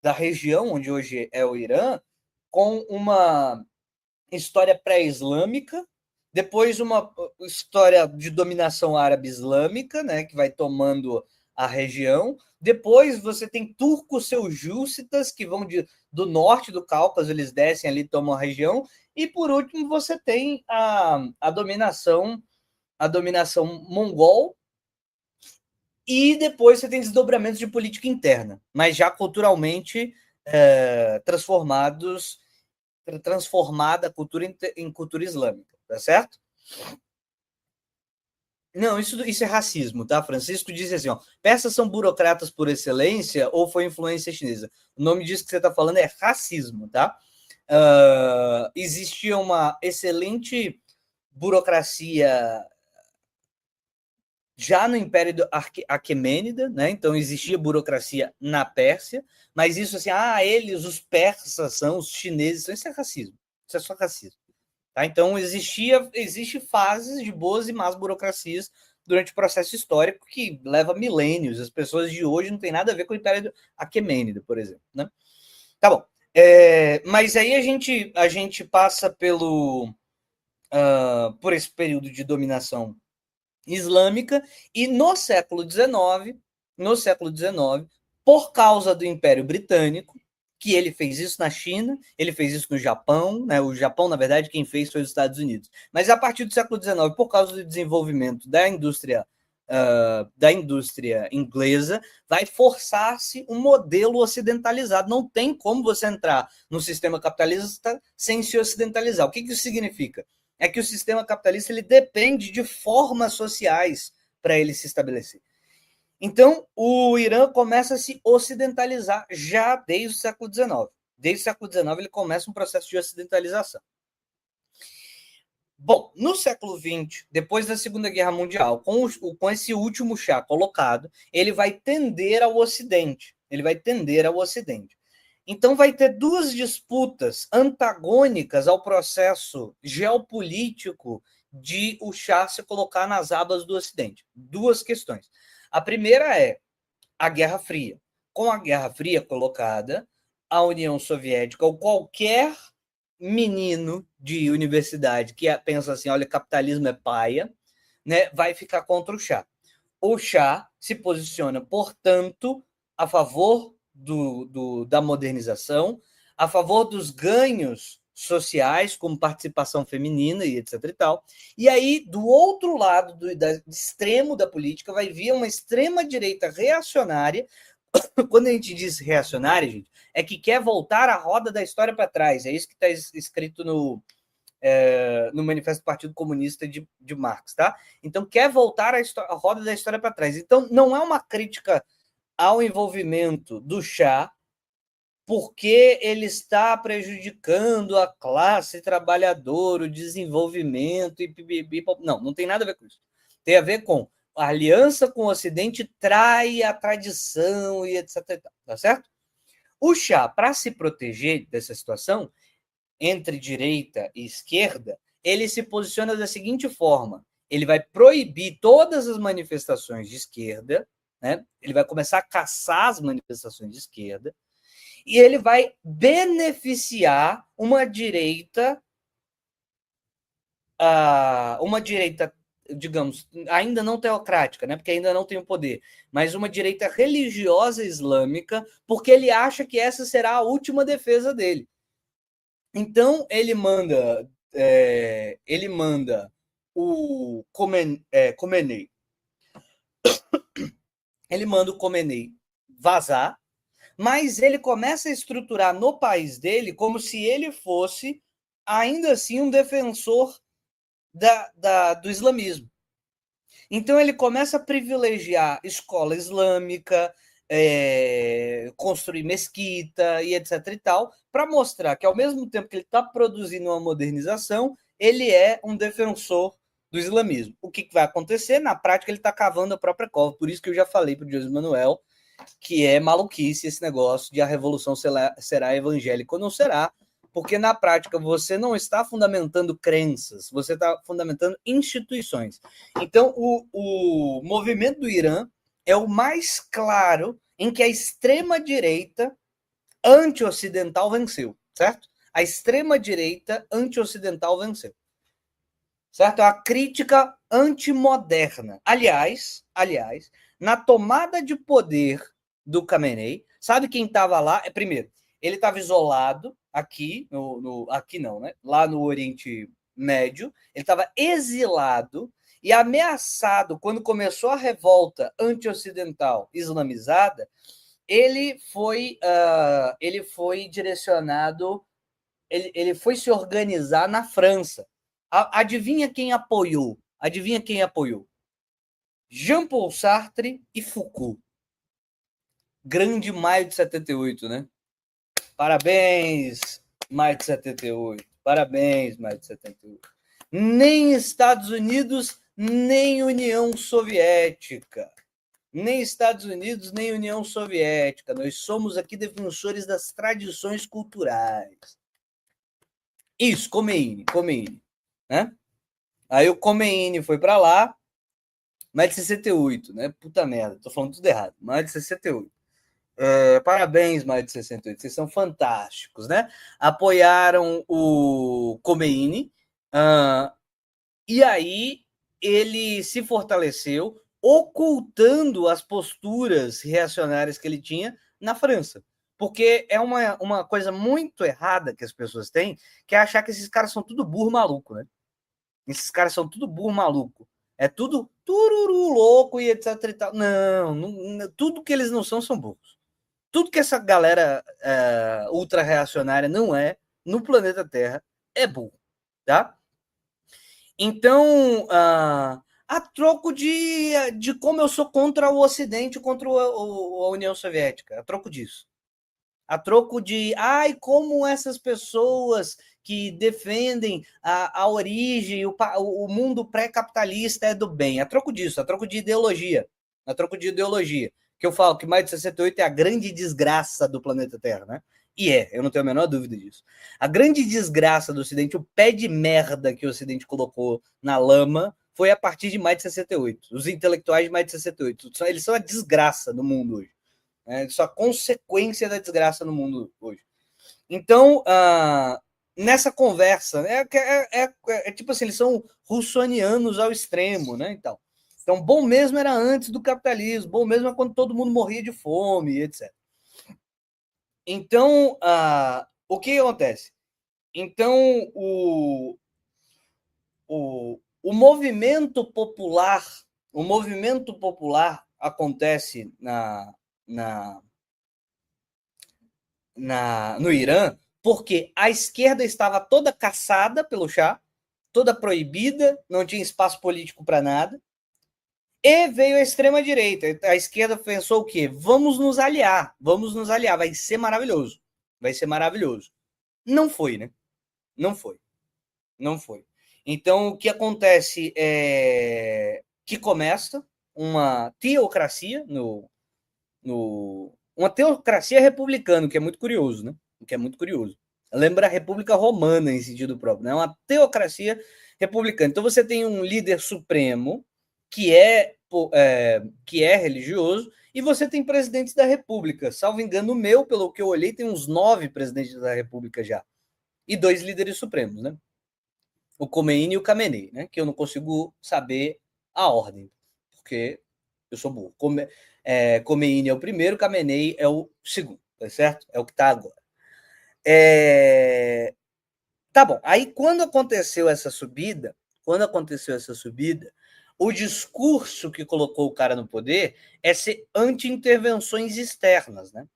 da região onde hoje é o Irã, com uma história pré-islâmica, depois uma história de dominação árabe-islâmica, né, que vai tomando a região. Depois você tem turcos seljúcidas, que vão do norte do Cáucaso, eles descem ali, tomam a região. E por último você tem a dominação mongol, e depois você tem desdobramentos de política interna, mas já culturalmente transformada a cultura em cultura islâmica, tá certo? Não, isso é racismo, tá? Francisco disse assim, ó, persas são burocratas por excelência ou foi influência chinesa? O nome disso que você está falando é racismo, tá? Existia uma excelente burocracia já no Império Aquemênida, né? Então existia burocracia na Pérsia, mas isso assim, os persas são, os chineses são, isso é racismo, isso é só racismo. Tá? Então existe fases de boas e más burocracias durante o processo histórico que leva milênios. As pessoas de hoje não tem nada a ver com o Império Aquemênida, por exemplo. Né? Tá bom. Mas aí a gente passa por esse período de dominação islâmica, e no século XIX, por causa do Império Britânico, que ele fez isso na China, ele fez isso no Japão, né? O Japão, na verdade, quem fez foi os Estados Unidos. Mas a partir do século XIX, por causa do desenvolvimento da indústria inglesa, vai forçar-se um modelo ocidentalizado. Não tem como você entrar no sistema capitalista sem se ocidentalizar. O que isso significa? É que o sistema capitalista ele depende de formas sociais para ele se estabelecer. Então, o Irã começa a se ocidentalizar já desde o século XIX. Desde o século XIX, ele começa um processo de ocidentalização. Bom, no século XX, depois da Segunda Guerra Mundial, com esse último Shah colocado, ele vai tender ao Ocidente. Então, vai ter duas disputas antagônicas ao processo geopolítico de o Shah se colocar nas abas do Ocidente. Duas questões. A primeira é a Guerra Fria. Com a Guerra Fria colocada, a União Soviética, ou qualquer menino de universidade que pensa assim, olha, capitalismo é paia, né, vai ficar contra o Shah. O Shah se posiciona, portanto, a favor da modernização, a favor dos ganhos sociais, como participação feminina e etc. e tal. E aí, do outro lado, do extremo da política, vai vir uma extrema-direita reacionária. Quando a gente diz reacionária, gente, é que quer voltar a roda da história para trás. É isso que está escrito no Manifesto do Partido Comunista de Marx, tá? Então, quer voltar a roda da história para trás. Então, não é uma crítica ao envolvimento do Shah, porque ele está prejudicando a classe trabalhadora, o desenvolvimento e não tem nada a ver com isso. Tem a ver com a aliança com o Ocidente trai a tradição e etc. Tá certo? O Shah, para se proteger dessa situação, entre direita e esquerda, ele se posiciona da seguinte forma: ele vai proibir todas as manifestações de esquerda, né? Ele vai começar a caçar as manifestações de esquerda, e ele vai beneficiar uma direita, digamos, ainda não teocrática, né? Porque ainda não tem o poder, mas uma direita religiosa islâmica, porque ele acha que essa será a última defesa dele. Então ele manda o Khomeini, ele manda o Khomeini vazar, mas ele começa a estruturar no país dele como se ele fosse ainda assim um defensor do islamismo. Então ele começa a privilegiar escola islâmica, construir mesquita e etc. e tal, para mostrar que ao mesmo tempo que ele está produzindo uma modernização, ele é um defensor do islamismo. O que vai acontecer? Na prática, ele está cavando a própria cova. Por isso que eu já falei para o José Manuel que é maluquice esse negócio de a revolução será evangélica ou não será, porque na prática você não está fundamentando crenças, você está fundamentando instituições. Então, o movimento do Irã é o mais claro em que a extrema-direita anti-ocidental venceu, certo? A extrema-direita anti-ocidental venceu. Certo? É a crítica antimoderna. Aliás, na tomada de poder do Khamenei, sabe quem estava lá? Primeiro, ele estava isolado aqui, aqui não, né? Lá no Oriente Médio, ele estava exilado e ameaçado quando começou a revolta anti-ocidental islamizada. Ele foi direcionado, ele foi se organizar na França. Adivinha quem apoiou? Adivinha quem apoiou? Jean-Paul Sartre e Foucault. Grande maio de 78, né? Parabéns, maio de 78. Parabéns, maio de 78. Nem Estados Unidos, nem União Soviética. Nem Estados Unidos, nem União Soviética. Nós somos aqui defensores das tradições culturais. Isso, Khomeini, né? Aí o Khomeini foi para lá, maio de 68, né? Puta merda, tô falando tudo errado. Maio de 68. Parabéns, maio de 68, vocês são fantásticos, né? Apoiaram o Khomeini, e aí ele se fortaleceu, ocultando as posturas reacionárias que ele tinha na França. Porque é uma coisa muito errada que as pessoas têm, que é achar que esses caras são tudo burro maluco, né? Esses caras são tudo burro maluco. É tudo tururu louco e etc e tal. Não, tudo que eles não são burros. Tudo que essa galera ultra-reacionária não é, no planeta Terra, é burro, tá? Então, a troco de como eu sou contra o Ocidente, contra a União Soviética, a troco disso. A troco de, como essas pessoas que defendem a origem, o mundo pré-capitalista é do bem. A troco disso, a troco de ideologia. A troco de ideologia. Que eu falo que maio de 68 é a grande desgraça do planeta Terra, né? E eu não tenho a menor dúvida disso. A grande desgraça do Ocidente, o pé de merda que o Ocidente colocou na lama, foi a partir de maio de 68. Os intelectuais de maio de 68. Eles são a desgraça do mundo hoje. Isso é a consequência da desgraça no mundo hoje. Então, nessa conversa, tipo assim, eles são russonianos ao extremo, né? Então, bom mesmo era antes do capitalismo, bom mesmo é quando todo mundo morria de fome, etc. Então, o que acontece? Então, o movimento popular acontece no Irã porque a esquerda estava toda caçada pelo Shah, toda proibida, não tinha espaço político para nada, e veio a extrema-direita. A esquerda pensou o quê? Vamos nos aliar, vai ser maravilhoso. Não foi, né? Não foi. Então, o que acontece é que começa uma teocracia uma teocracia republicana, que é muito curioso, né? Lembra a República Romana em sentido próprio, né? Uma teocracia republicana. Então você tem um líder supremo que é religioso e você tem presidentes da República. Salvo engano meu, pelo que eu olhei, tem uns 9 presidentes da República já. E 2 líderes supremos, né? O Khomeini e o Khamenei, né? Que eu não consigo saber a ordem, porque eu sou burro. Khomeini é o primeiro, Khamenei é o segundo, tá certo? É o que está agora. Tá bom. Aí, quando aconteceu essa subida, o discurso que colocou o cara no poder é ser anti-intervenções externas, né?